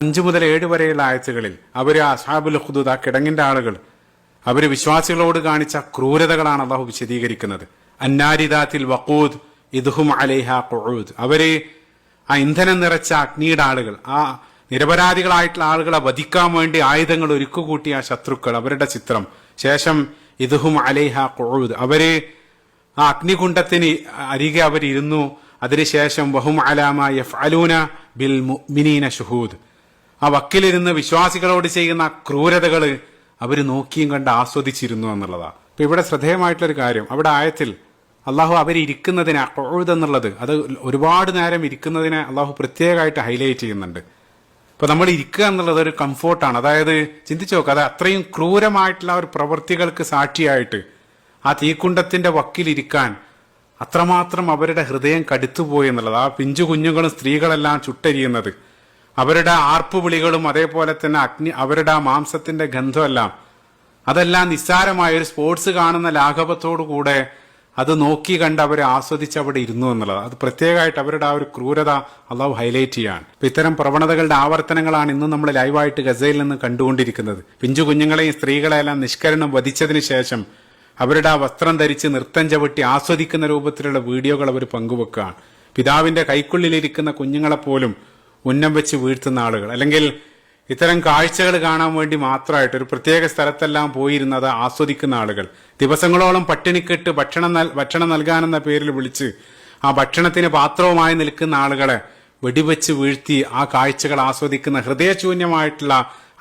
5 മുതൽ 7 വരെയുള്ള ആയത്തുകളിൽ അവര് അസ്ഹാബുൽ ഖുദൂദ്, ആ കിടങ്ങിന്റെ ആളുകൾ, അവര് വിശ്വാസികളോട് കാണിച്ച ക്രൂരതകളാണ് അള്ളാഹു വിശദീകരിക്കുന്നത്. അന്നാരിദാത്തിൽ വഖൂദ് ഇദ്ഹും അലൈഹ ഖുഊദ്, അവര് ആ ഇന്ധനം നിറച്ച അഗ്നിയുടെ ആളുകൾ, ആ നിരപരാധികളായിട്ടുള്ള ആളുകളെ വധിക്കാൻ വേണ്ടി ആയുധങ്ങൾ ഒരുക്കുകൂട്ടിയ ശത്രുക്കൾ, അവരുടെ ചിത്രം. ശേഷം ഇദ്ഹും അലൈഹ ഖുഊദ്, അവര് ആ അഗ്നികുണ്ഡത്തിന് അരികെ അവരിരുന്നു. അതിനുശേഷം വഹും അലാമ യഫ്അലൂന ബിൽ മുഅ്മിനീന ശുഹൂദ്, ആ വക്കിലിരുന്ന് വിശ്വാസികളോട് ചെയ്യുന്ന ക്രൂരതകള് അവര് നോക്കിയും കണ്ട് ആസ്വദിച്ചിരുന്നു എന്നുള്ളതാണ്. അപ്പൊ ഇവിടെ ശ്രദ്ധേയമായിട്ടുള്ളൊരു കാര്യം, അവിടെ ആയത്തിൽ അള്ളാഹു അവരിയ്ക്കുന്നതിനെ ഖുഊദ് എന്നുള്ളത്, അത് ഒരുപാട് നേരം ഇരിക്കുന്നതിനെ അള്ളാഹു പ്രത്യേകമായിട്ട് ഹൈലൈറ്റ് ചെയ്യുന്നുണ്ട്. ഇപ്പൊ നമ്മൾ ഇരിക്കുക എന്നുള്ളത് ഒരു കംഫോർട്ടാണ്. അതായത് ചിന്തിച്ചു നോക്കുക, അത് അത്രയും ക്രൂരമായിട്ടുള്ള ഒരു പ്രവൃത്തികൾക്ക് സാക്ഷിയായിട്ട് ആ തീക്കുണ്ടത്തിന്റെ വക്കിലിരിക്കാൻ അത്രമാത്രം അവരുടെ ഹൃദയം കടുത്തുപോയി എന്നുള്ളത്. ആ പിഞ്ചു കുഞ്ഞുങ്ങളും സ്ത്രീകളെല്ലാം ചുട്ടരിയുന്നത്, അവരുടെ ആർപ്പുവിളികളും അതേപോലെ തന്നെ അവരുടെ ആ മാംസത്തിന്റെ ഗന്ധമെല്ലാം, അതെല്ലാം നിസ്സാരമായ ഒരു സ്പോർട്സ് കാണുന്ന ലാഘവത്തോടുകൂടെ അത് നോക്കി കണ്ട് അവരെ ആസ്വദിച്ച് അവിടെ ഇരുന്നു എന്നുള്ളത്. അത് പ്രത്യേകമായിട്ട് അവരുടെ ആ ഒരു ക്രൂരത അള്ളാഹു ഹൈലൈറ്റ് ചെയ്യാണ്. ഇപ്പൊ ഇത്തരം പ്രവണതകളുടെ ആവർത്തനങ്ങളാണ് ഇന്ന് നമ്മൾ ലൈവായിട്ട് ഗസയിൽ നിന്ന് കണ്ടുകൊണ്ടിരിക്കുന്നത്. പിഞ്ചു കുഞ്ഞുങ്ങളെയും സ്ത്രീകളെല്ലാം നിഷ്കരണം വധിച്ചതിന് ശേഷം അവരുടെ ആ വസ്ത്രം ധരിച്ച് നൃത്തം ചവിട്ടി ആസ്വദിക്കുന്ന രൂപത്തിലുള്ള വീഡിയോകൾ അവർ പങ്കുവെക്കുകയാണ്. പിതാവിന്റെ കൈക്കുള്ളിലിരിക്കുന്ന കുഞ്ഞുങ്ങളെപ്പോലും ഉന്നം വെച്ച് വീഴ്ത്തുന്ന ആളുകൾ, അല്ലെങ്കിൽ ഇത്തരം കാഴ്ചകൾ കാണാൻ വേണ്ടി മാത്രമായിട്ട് ഒരു പ്രത്യേക സ്ഥലത്തെല്ലാം പോയിരുന്നത് ആസ്വദിക്കുന്ന ആളുകൾ, ദിവസങ്ങളോളം പട്ടിണിക്കിട്ട് ഭക്ഷണം നൽകാനെന്ന പേരിൽ വിളിച്ച് ആ ഭക്ഷണത്തിന് പാത്രവുമായി നിൽക്കുന്ന ആളുകളെ വെടിവെച്ച് വീഴ്ത്തി ആ കാഴ്ചകൾ ആസ്വദിക്കുന്ന ഹൃദയശൂന്യമായിട്ടുള്ള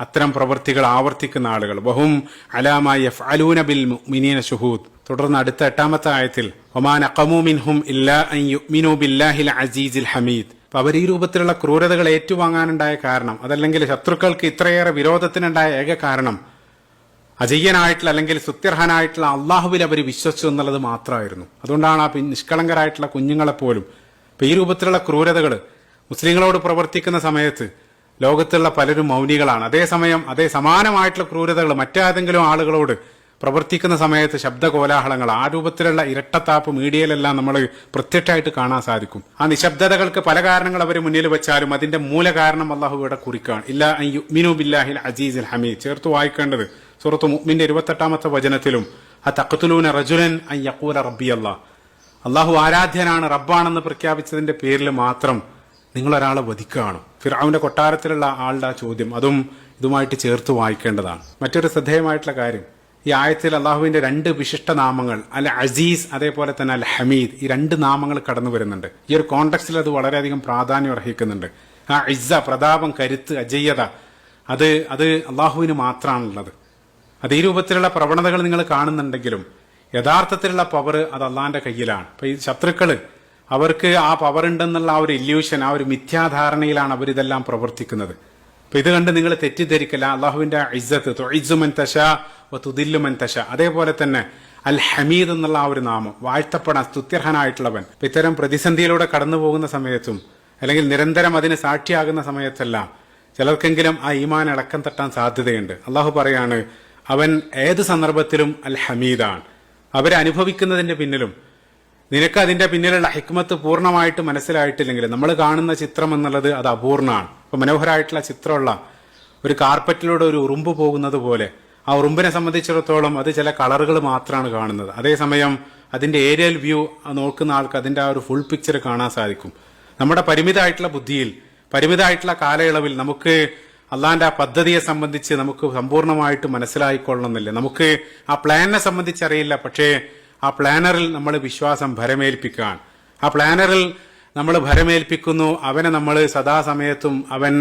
അത്തരം പ്രവൃത്തികൾ ആവർത്തിക്കുന്ന ആളുകൾ. വഹും അലാമ യഫ്അലൂന ബിൽ മുഅ്മിനീന ശുഹൂദ്. തുടർന്ന് അടുത്ത 8ാമത്തെ ആയത്തിൽ വമാ നഖമൂ മിൻഹും ഇല്ലാ അൻ യുഅ്മിനൂ ബില്ലാഹിൽ അസീസിൽ ഹമീദ്. അപ്പൊ അവർ ഈ രൂപത്തിലുള്ള ക്രൂരതകൾ ഏറ്റുവാങ്ങാനുണ്ടായ കാരണം, അതല്ലെങ്കിൽ ശത്രുക്കൾക്ക് ഇത്രയേറെ വിരോധത്തിനുണ്ടായ ഏക കാരണം, അജയ്യനായിട്ടുള്ള അല്ലെങ്കിൽ സുത്യർഹനായിട്ടുള്ള അള്ളാഹുവിൽ അവർ വിശ്വസിച്ചു എന്നുള്ളത് മാത്രമായിരുന്നു. അതുകൊണ്ടാണ് ആ നിഷ്കളങ്കരായിട്ടുള്ള കുഞ്ഞുങ്ങളെപ്പോലും ഇപ്പൊ ഈ രൂപത്തിലുള്ള ക്രൂരതകൾ മുസ്ലിങ്ങളോട് പ്രവർത്തിക്കുന്ന സമയത്ത് ലോകത്തുള്ള പലരും മൗനികളാണ്. അതേസമയം അതേ സമാനമായിട്ടുള്ള ക്രൂരതകൾ മറ്റേതെങ്കിലും ആളുകളോട് പ്രവർത്തിക്കുന്ന സമയത്ത് ശബ്ദകോലാഹലങ്ങൾ, ആ രൂപത്തിലുള്ള ഇരട്ടത്താപ്പ് മീഡിയയിലെല്ലാം നമ്മൾ പ്രത്യക്ഷമായിട്ട് കാണാൻ സാധിക്കും. ആ നിശബ്ദതകൾക്ക് പല കാരണങ്ങൾ അവർ മുന്നിൽ വെച്ചാലും അതിന്റെ മൂല കാരണം അള്ളാഹു ഇവിടെ കുറിക്കുകയാണ്. ഇല്ലാ അൻ യുഅ്മിനൂ ബില്ലാഹിൽ അസീസിൽ ഹമീദ്. ചേർത്ത് വായിക്കേണ്ടത് സൂറത്ത് മുഅ്മിന്റെ 28ാമത്തെ വചനത്തിലും അതഖ്തുലൂന റജുലൻ അൻ യഖൂല റബ്ബി അല്ലാഹ്, അള്ളാഹു ആരാധ്യനാണ്, റബ്ബാണെന്ന് പ്രഖ്യാപിച്ചതിന്റെ പേരിൽ മാത്രം നിങ്ങൾ ഒരാളെ വധിക്കുകയാണ്. ഫിർഔന്റെ കൊട്ടാരത്തിലുള്ള ആളുടെ ആ ചോദ്യം അതും ഇതുമായിട്ട് ചേർത്ത് വായിക്കേണ്ടതാണ്. മറ്റൊരു ശ്രദ്ധേയമായിട്ടുള്ള കാര്യം, ഈ ആയത്തിൽ അള്ളാഹുവിന്റെ 2 വിശിഷ്ട നാമങ്ങൾ അൽ അസീസ് അതേപോലെ തന്നെ അൽ ഹമീദ്, ഈ 2 നാമങ്ങൾ കടന്നു വരുന്നുണ്ട്. ഈ ഒരു കോണ്ടെക്സ്റ്റിൽ അത് വളരെയധികം പ്രാധാന്യം അർഹിക്കുന്നുണ്ട്. ആ ഇസ്സ, പ്രതാപം, കരുത്ത്, അജയ്യത, അത് അള്ളാഹുവിന് മാത്രമാണുള്ളത്. അത് ഈ രൂപത്തിലുള്ള പ്രവണതകൾ നിങ്ങൾ കാണുന്നുണ്ടെങ്കിലും യഥാർത്ഥത്തിലുള്ള പവർ അത് അള്ളാഹിന്റെ കയ്യിലാണ്. അപ്പൊ ഈ ശത്രുക്കള് അവർക്ക് ആ പവർ ഉണ്ടെന്നുള്ള ആ ഒരു ഇല്യൂഷൻ, ആ ഒരു മിഥ്യാധാരണയിലാണ് അവരിതെല്ലാം പ്രവർത്തിക്കുന്നത്. അപ്പൊ ഇത് കണ്ട് നിങ്ങൾ തെറ്റിദ്ധരിക്കല. അള്ളാഹുവിന്റെ ഇസ്സത്ത് തുഇസ്സു മൻ തശാ വ തുദില്ലു മൻ തശാ, അതേപോലെ തന്നെ അൽ ഹമീദ് എന്നുള്ള ആ ഒരു നാമം, വാഴ്ത്തപ്പെടാൻ സ്തുത്യർഹനായിട്ടുള്ളവൻ. അപ്പൊ ഇത്തരം പ്രതിസന്ധിയിലൂടെ കടന്നു പോകുന്ന സമയത്തും അല്ലെങ്കിൽ നിരന്തരം അതിന് സാക്ഷിയാകുന്ന സമയത്തെല്ലാം ചിലർക്കെങ്കിലും ആ ഈമാൻ ഇളക്കം തട്ടാൻ സാധ്യതയുണ്ട്. അള്ളാഹു പറയാണ്, അവൻ ഏത് സന്ദർഭത്തിലും അൽ ഹമീദാണ്. അവരെ അനുഭവിക്കുന്നതിന്റെ പിന്നിലും നിനക്ക് അതിന്റെ പിന്നിലുള്ള ഹിക്മത്ത് പൂർണ്ണമായിട്ട് മനസ്സിലായിട്ടില്ലെങ്കിൽ, നമ്മൾ കാണുന്ന ചിത്രം എന്നുള്ളത് അത് അപൂർണമാണ്. ഇപ്പൊ മനോഹരമായിട്ടുള്ള ചിത്രമുള്ള ഒരു കാർപ്പറ്റിലൂടെ ഒരു ഉറുമ്പ് പോകുന്നത് പോലെ ആ ഉറുമ്പിനെ സംബന്ധിച്ചിടത്തോളം അത് ചില കളറുകൾ മാത്രമാണ് കാണുന്നത്. അതേസമയം അതിന്റെ ഏരിയൽ വ്യൂ നോക്കുന്ന ആൾക്ക് അതിന്റെ ആ ഒരു ഫുൾ പിക്ചർ കാണാൻ സാധിക്കും. നമ്മുടെ പരിമിതമായിട്ടുള്ള ബുദ്ധിയിൽ, പരിമിതമായിട്ടുള്ള കാലയളവിൽ നമുക്ക് അള്ളാന്റെ ആ പദ്ധതിയെ സംബന്ധിച്ച് നമുക്ക് സമ്പൂർണ്ണമായിട്ട് മനസ്സിലായിക്കൊള്ളണമെന്നില്ല. നമുക്ക് ആ പ്ലാനിനെ സംബന്ധിച്ച് അറിയില്ല, പക്ഷേ ആ പ്ലാനറിൽ നമ്മൾ വിശ്വാസം ഭരമേൽപ്പിക്കാൻ, ആ പ്ലാനറിൽ നമ്മൾ ഭരമേൽപ്പിക്കുന്നു. അവനെ നമ്മൾ സദാസമയത്തും അവൻ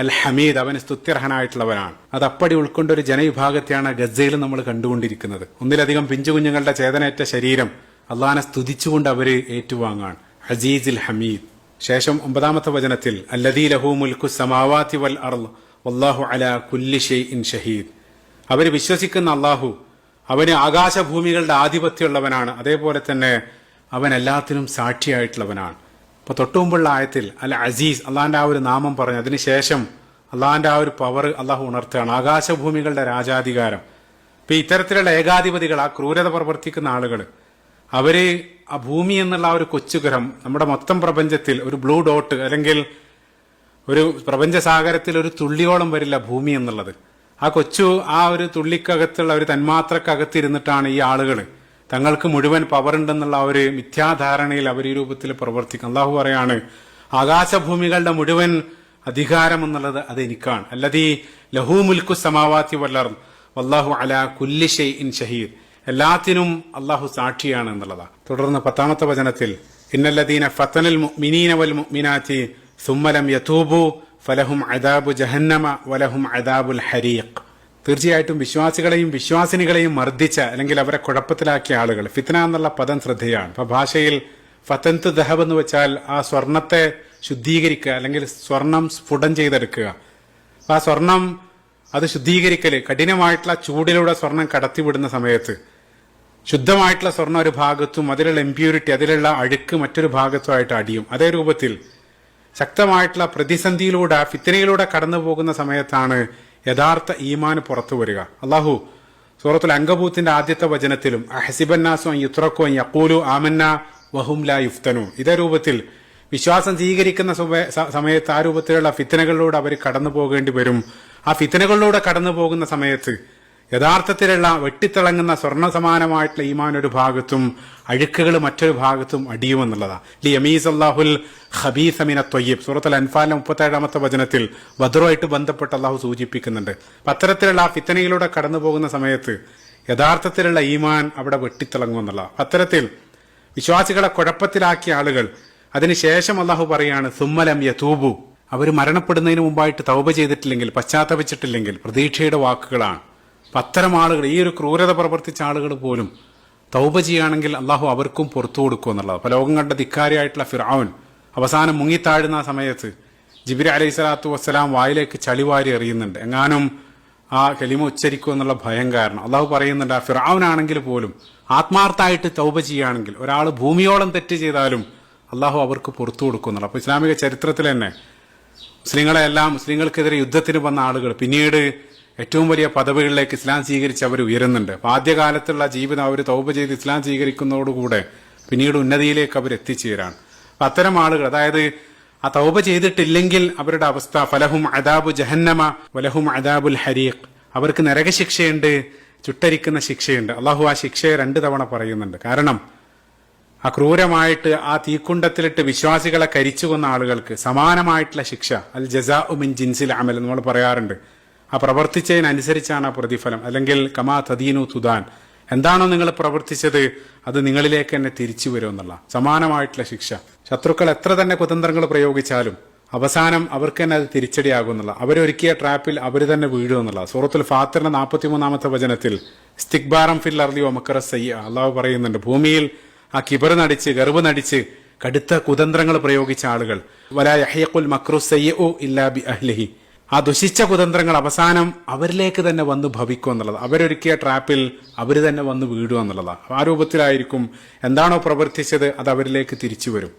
അൽ ഹമീദ്, അവൻ സ്തുത്യർഹനായിട്ടുള്ളവനാണ്. അത് അപ്പടി ഉൾക്കൊണ്ട ഒരു ജനവിഭാഗത്തെയാണ് ഗസയിൽ നമ്മൾ കണ്ടുകൊണ്ടിരിക്കുന്നത്. ഒന്നിലധികം പിഞ്ചുകുഞ്ഞുങ്ങളുടെ ചേതനേറ്റ ശരീരം അള്ളാഹിനെ സ്തുതിച്ചുകൊണ്ട് അവര് ഏറ്റുവാങ്ങാൻ അസീസിൽ ഹമീദ്. ശേഷം 9ാമത്തെ വചനത്തിൽ അല്ലദീ ലഹു മുൽക്കു സമാവാതി വൽ അർള് വല്ലാഹു അലാ കുല്ലി ഷൈഇൻ ഷഹീദ്. അവര് വിശ്വസിക്കുന്ന അള്ളാഹു അവന് ആകാശഭൂമികളുടെ ആധിപത്യമുള്ളവനാണ്, അതേപോലെ തന്നെ അവൻ എല്ലാത്തിനും സാക്ഷിയായിട്ടുള്ളവനാണ്. അപ്പൊ തൊട്ടുമുമ്പുള്ള ആയത്തിൽ അൽ അസീസ് അള്ളാഹിന്റെ ആ ഒരു നാമം പറഞ്ഞു, അതിനുശേഷം അള്ളാഹിന്റെ ആ ഒരു പവർ അള്ളാഹു ഉണർത്തുകയാണ്, ആകാശഭൂമികളുടെ രാജാധികാരം. ഇപ്പൊ ഇത്തരത്തിലുള്ള ഏകാധിപതികൾ, ആ ക്രൂരത പ്രവർത്തിക്കുന്ന ആളുകൾ, അവര് ആ ഭൂമി എന്നുള്ള ആ ഒരു കൊച്ചുഗ്രഹം നമ്മുടെ മൊത്തം പ്രപഞ്ചത്തിൽ ഒരു ബ്ലൂ ഡോട്ട് അല്ലെങ്കിൽ ഒരു പ്രപഞ്ചസാഗരത്തിൽ ഒരു തുള്ളിയോളം വരില്ല ഭൂമി എന്നുള്ളത്. ആ കൊച്ചു ആ ഒരു തുള്ളിക്കകത്തുള്ള ഒരു തന്മാത്രക്കകത്തിരുന്നിട്ടാണ് ഈ ആളുകൾ തങ്ങൾക്ക് മുഴുവൻ പവർ ഉണ്ടെന്നുള്ള ആ ഒരു മിഥ്യാധാരണയിൽ അവർ ഈ രൂപത്തിൽ പ്രവർത്തിക്കും. അള്ളാഹു പറയാണ്, ആകാശഭൂമികളുടെ മുഴുവൻ അധികാരം എന്നുള്ളത് അത് എനിക്കാണ്. അല്ലദീ ലഹൂ മുൽക്കു സമാവാതി വല്ലർദ് വല്ലാഹു അലാ കുല്ലി ഷൈഇൻ ഷഹീദ്. എല്ലാത്തിനും അള്ളാഹു സാക്ഷിയാണ് എന്നുള്ളതാണ്. തുടർന്ന് 10ാമത്തെ വചനത്തിൽ ഇന്നല്ലദീന ഫതനൽ മുഅ്മിനീന വൽ മുഅ്മിനാതി സുമ്മ ലം യതൂബു ഫലഹും അദാബു ജഹന്നമ വലഹും അദാബുൽ ഹരീഖ്. തീർച്ചയായിട്ടും വിശ്വാസികളെയും വിശ്വാസിനികളെയും മർദ്ദിച്ച അല്ലെങ്കിൽ അവരെ കുഴപ്പത്തിലാക്കിയ ആളുകൾ, ഫിത്ന എന്നുള്ള പദം ശ്രദ്ധേയാണ്. അപ്പൊ ഭാഷയിൽ ഫതൻതു ദഹബ് എന്ന് വെച്ചാൽ ആ സ്വർണത്തെ ശുദ്ധീകരിക്കുക അല്ലെങ്കിൽ സ്വർണം സ്ഫുടം ചെയ്തെടുക്കുക. ആ സ്വർണം അത് ശുദ്ധീകരിക്കല്, കഠിനമായിട്ടുള്ള ചൂടിലൂടെ സ്വർണം കടത്തിവിടുന്ന സമയത്ത് ശുദ്ധമായിട്ടുള്ള സ്വർണം ഒരു ഭാഗത്തും അതിലുള്ള ഇംപ്യൂരിറ്റി, അതിലുള്ള അഴുക്ക് മറ്റൊരു ഭാഗത്തുമായിട്ട് അടിയും. അതേ രൂപത്തിൽ ശക്തമായിട്ടുള്ള പ്രതിസന്ധിയിലൂടെ ഫിത്നയിലൂടെ കടന്നു പോകുന്ന സമയത്താണ് യഥാർത്ഥ ഈമാൻ പുറത്തു വരിക. അള്ളാഹു സൂറത്തുൽ അങ്കബൂത്തിന്റെ ആദ്യത്തെ വചനത്തിലും അഹസിബന്നാസു അൻ യുത്രക്കു അൻ യഖൂലു ആമന്ന വഹും ലാ യുഫ്തനൂൻ, ഇതേ രൂപത്തിൽ വിശ്വാസം സ്വീകരിക്കുന്ന സമയത്ത് ആ രൂപത്തിലുള്ള ഫിത്നകളിലൂടെ അവർ കടന്നു പോകേണ്ടി വരും. ആ ഫിത്നകളിലൂടെ കടന്നു പോകുന്ന സമയത്ത് യഥാർത്ഥത്തിലുള്ള വെട്ടിത്തിളങ്ങുന്ന സ്വർണ്ണ സമാനമായിട്ടുള്ള ഈമാൻ ഒരു ഭാഗത്തും അഴുക്കുകൾ മറ്റൊരു ഭാഗത്തും അടിയുമെന്നുള്ളതാണ്. ലിയമീസ് അല്ലാഹുൽ ഖബീസ മിനത് ത്വയ്യിബ്, സൂറത്തുൽ അൻഫാലിലെ 37ാമത്തെ വചനത്തിൽ ബദ്റുമായിട്ട് ബന്ധപ്പെട്ട് അള്ളാഹു സൂചിപ്പിക്കുന്നുണ്ട്. അത്തരത്തിലുള്ള ആ ഫിത്നയിലൂടെ കടന്നു പോകുന്ന സമയത്ത് യഥാർത്ഥത്തിലുള്ള ഈമാൻ അവിടെ വെട്ടിത്തിളങ്ങുമെന്നുള്ള അത്തരത്തിൽ വിശ്വാസികളെ കുഴപ്പത്തിലാക്കിയ ആളുകൾ അതിനുശേഷം അള്ളാഹു പറയാണ് സുമ്മലം യതൂബു, അവർ മരണപ്പെടുന്നതിന് മുമ്പായിട്ട് തൗബ ചെയ്തിട്ടില്ലെങ്കിൽ, പശ്ചാത്തപിച്ചിട്ടില്ലെങ്കിൽ പ്രതീക്ഷയുടെ വാക്കുകളാണ്. അത്തരം ആളുകൾ, ഈ ഒരു ക്രൂരത പ്രവർത്തിച്ച ആളുകൾ പോലും തൗബ ചെയ്യുകയാണെങ്കിൽ അള്ളാഹു അവർക്കും പുറത്തു കൊടുക്കും എന്നുള്ളത്. അപ്പൊ ലോകം കണ്ട ധിക്കാരിയായിട്ടുള്ള ഫിർഔൻ അവസാനം മുങ്ങിത്താഴുന്ന ആ സമയത്ത് ജിബ്രീൽ അലൈഹി സ്വലാത്തു വസ്സലാം വായിലേക്ക് ചളിവാരി എറിയുന്നുണ്ട്, എങ്ങാനും ആ കലിമ ഉച്ചരിക്കും എന്നുള്ള ഭയം കാരണം. അള്ളാഹു പറയുന്നുണ്ട്, ആ ഫിർഔനാണെങ്കിൽ പോലും ആത്മാർത്ഥമായിട്ട് തൗബ ചെയ്യുകയാണെങ്കിൽ, ഒരാൾ ഭൂമിയോളം തെറ്റ് ചെയ്താലും അള്ളാഹു അവർക്ക് പുറത്തു കൊടുക്കുന്നുള്ളു. അപ്പൊ ഇസ്ലാമിക ചരിത്രത്തിൽ തന്നെ മുസ്ലിങ്ങൾക്കെതിരെ യുദ്ധത്തിന് വന്ന ആളുകൾ പിന്നീട് ഏറ്റവും വലിയ പദവികളിലേക്ക് ഇസ്ലാം സ്വീകരിച്ച് അവർ ഉയരുന്നുണ്ട്. അപ്പൊ ആദ്യകാലത്തുള്ള ജീവിതം അവർ തൗബ ചെയ്ത് ഇസ്ലാം സ്വീകരിക്കുന്നതോടുകൂടെ പിന്നീട് ഉന്നതിയിലേക്ക് അവർ എത്തിച്ചേരാണ്. അപ്പൊ അത്തരം ആളുകൾ, അതായത് ആ തൗബ ചെയ്തിട്ടില്ലെങ്കിൽ അവരുടെ അവസ്ഥ ഫലഹും അദാബു ജഹന്നമ വലഹും അദാബുൽ ഹരീഖ്, അവർക്ക് നരകശിക്ഷയുണ്ട്, ചുട്ടരിക്കുന്ന ശിക്ഷയുണ്ട്. അള്ളാഹു ആ ശിക്ഷയെ 2 തവണ പറയുന്നുണ്ട്. കാരണം ആ ക്രൂരമായിട്ട് ആ തീക്കുണ്ടത്തിലിട്ട് വിശ്വാസികളെ കരിച്ചു കൊന്ന ആളുകൾക്ക് സമാനമായിട്ടുള്ള ശിക്ഷ, അൽ ജസാഉ മിൻ ജിൻസിൽ അമൽ നമ്മൾ പറയാറുണ്ട്. ആ പ്രവർത്തിച്ചതിനനുസരിച്ചാണ് ആ പ്രതിഫലം. അല്ലെങ്കിൽ കമാ തദീനു തുദാൻ, എന്താണോ നിങ്ങൾ പ്രവർത്തിച്ചത് അത് നിങ്ങളിലേക്ക് തന്നെ തിരിച്ചു വരുമെന്നുള്ള സമാനമായിട്ടുള്ള ശിക്ഷ. ശത്രുക്കൾ എത്ര തന്നെ കുതന്ത്രങ്ങൾ പ്രയോഗിച്ചാലും അവസാനം അവർക്ക് തന്നെ അത് തിരിച്ചടിയാകുന്നുള്ള, അവരൊരുക്കിയ ട്രാപ്പിൽ അവർ തന്നെ വീഴുമെന്നുള്ള. സൂറത്തുൽ ഫാത്തിറിന്റെ 43ാമത്തെ വചനത്തിൽ ഇസ്തിക്ബാറം ഫിൽ അർളി വമക്കറ സയ്യ, അള്ളാഹു പറയുന്നുണ്ട്, ഭൂമിയിൽ ആ കിബർ നടിച്ച് ഗർവ് നടിച്ച് കടുത്ത കുതന്ത്രങ്ങൾ പ്രയോഗിച്ച ആളുകൾ വലാ യഹ്യഖുൽ മക്രു സയ്യിഉ ഇല്ലാ ബി അഹ്ലിഹി, ആ ദുഷിച്ച കുതന്ത്രങ്ങൾ അവസാനം അവരിലേക്ക് തന്നെ വന്ന് ഭവിക്കും എന്നുള്ളത്. അവരൊരുക്കിയ ട്രാപ്പിൽ അവർ തന്നെ വന്ന് വീഴുക എന്നുള്ളതാണ്. ആ രൂപത്തിലായിരിക്കും എന്താണോ പ്രവർത്തിച്ചത് അത് അവരിലേക്ക് തിരിച്ചു വരും.